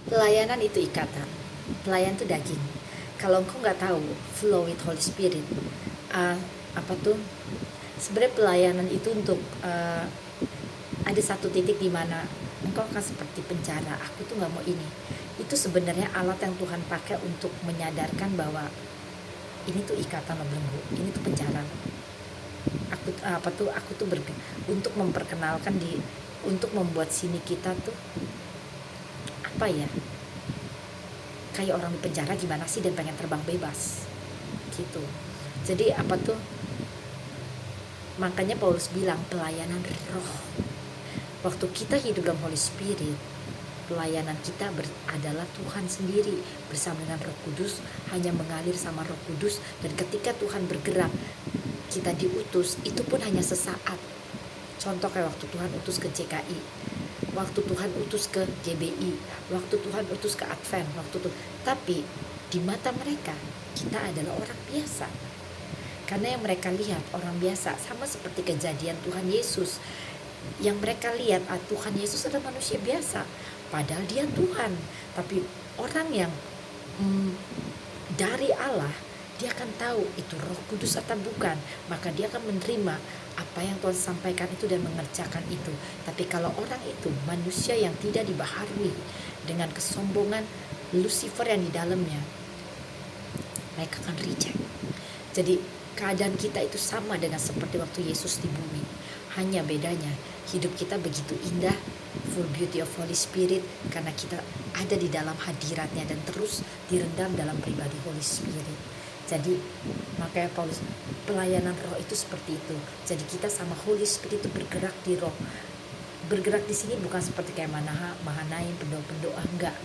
Pelayanan itu ikatan, pelayan itu daging. Kalau engkau nggak tahu flow with Holy Spirit, uh, apa tuh? Sebenarnya pelayanan itu untuk ada satu titik di mana engkau akan seperti penjara. Aku tuh nggak mau ini. Itu sebenarnya alat yang Tuhan pakai untuk menyadarkan bahwa ini tuh ikatan lo belenggu, ini tuh penjara. Aku tuh untuk memperkenalkan untuk membuat sini kita tuh apa ya? Kayak orang di penjara gimana sih dan pengen terbang bebas gitu. Jadi makanya Paulus bilang pelayanan roh. Waktu kita hidup dalam Holy Spirit, pelayanan kita adalah Tuhan sendiri bersama dengan Roh Kudus, hanya mengalir sama Roh Kudus. Dan ketika Tuhan bergerak, kita diutus, itu pun hanya sesaat. Contoh kayak waktu Tuhan utus ke JKI, waktu Tuhan utus ke GBI, waktu Tuhan utus ke Advent, tapi di mata mereka kita adalah orang biasa. Karena yang mereka lihat orang biasa, sama seperti kejadian Tuhan Yesus. Yang mereka lihat Tuhan Yesus adalah manusia biasa, padahal dia Tuhan. Tapi orang yang dari Allah, dia akan tahu itu Roh Kudus atau bukan, maka dia akan menerima apa yang Tuhan sampaikan itu dan mengerjakan itu. Tapi kalau orang itu manusia yang tidak dibaharui dengan kesombongan Lucifer yang di dalamnya, mereka akan reject. Jadi keadaan kita itu sama dengan seperti waktu Yesus di bumi. Hanya bedanya hidup kita begitu indah, full beauty of Holy Spirit, karena kita ada di dalam hadiratnya dan terus direndam dalam pribadi Holy Spirit. Jadi makanya Paulus, pelayanan roh itu seperti itu. Jadi kita sama Holy Spirit itu bergerak di roh. Bergerak di sini bukan seperti kayak Mahanaim, pendoa enggak.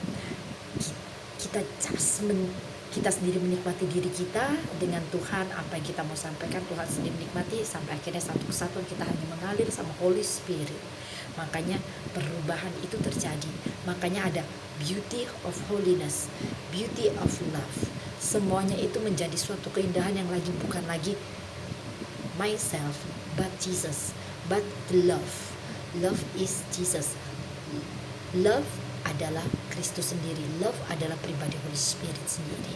Kita sendiri menikmati diri kita dengan Tuhan, apa yang kita mau sampaikan Tuhan sendiri menikmati, sampai akhirnya satu kesatuan kita hanya mengalir sama Holy Spirit. Makanya perubahan itu terjadi. Makanya ada beauty of holiness, beauty of love. Semuanya itu menjadi suatu keindahan yang bukan lagi myself, but Jesus, but the love. Love is Jesus. Love adalah Kristus sendiri. Love adalah pribadi Holy Spirit sendiri.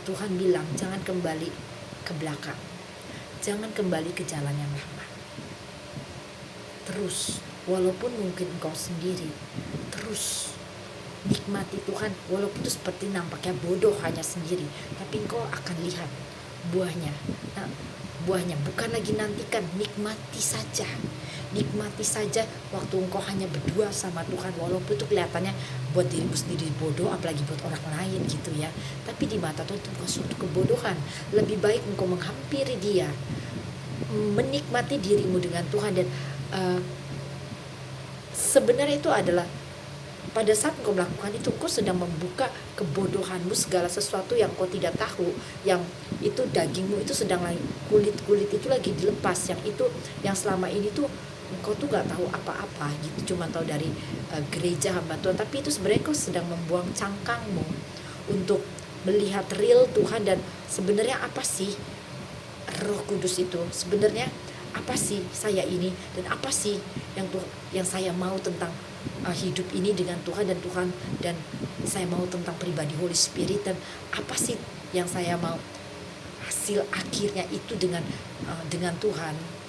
Tuhan bilang jangan kembali ke belakang, jangan kembali ke jalan yang lama. Terus, walaupun mungkin engkau sendiri, terus nikmati Tuhan, walaupun itu seperti nampaknya bodoh hanya sendiri, tapi engkau akan lihat buahnya. Nah, buahnya bukan lagi nantikan, nikmati saja waktu engkau hanya berdua sama Tuhan, walaupun itu kelihatannya buat dirimu sendiri bodoh, apalagi buat orang lain gitu ya. Tapi di mata Tuhan itu bukan suatu kebodohan. Lebih baik engkau menghampiri Dia, menikmati dirimu dengan Tuhan. Dan sebenarnya itu adalah pada saat engkau melakukan itu, engkau sedang membuka kebodohanmu, segala sesuatu yang kau tidak tahu, yang itu dagingmu itu sedang lagi, kulit itu lagi dilepas, yang selama ini tuh engkau tuh gak tahu apa-apa gitu, cuma tahu dari gereja hamba Tuhan, tapi itu sebenarnya engkau sedang membuang cangkangmu untuk melihat real Tuhan. Dan sebenarnya apa sih Roh Kudus itu, sebenarnya apa sih saya ini, dan apa sih yang saya mau tentang hidup ini dengan Tuhan, dan saya mau tentang pribadi Holy Spirit, dan apa sih yang saya mau hasil akhirnya itu dengan Tuhan.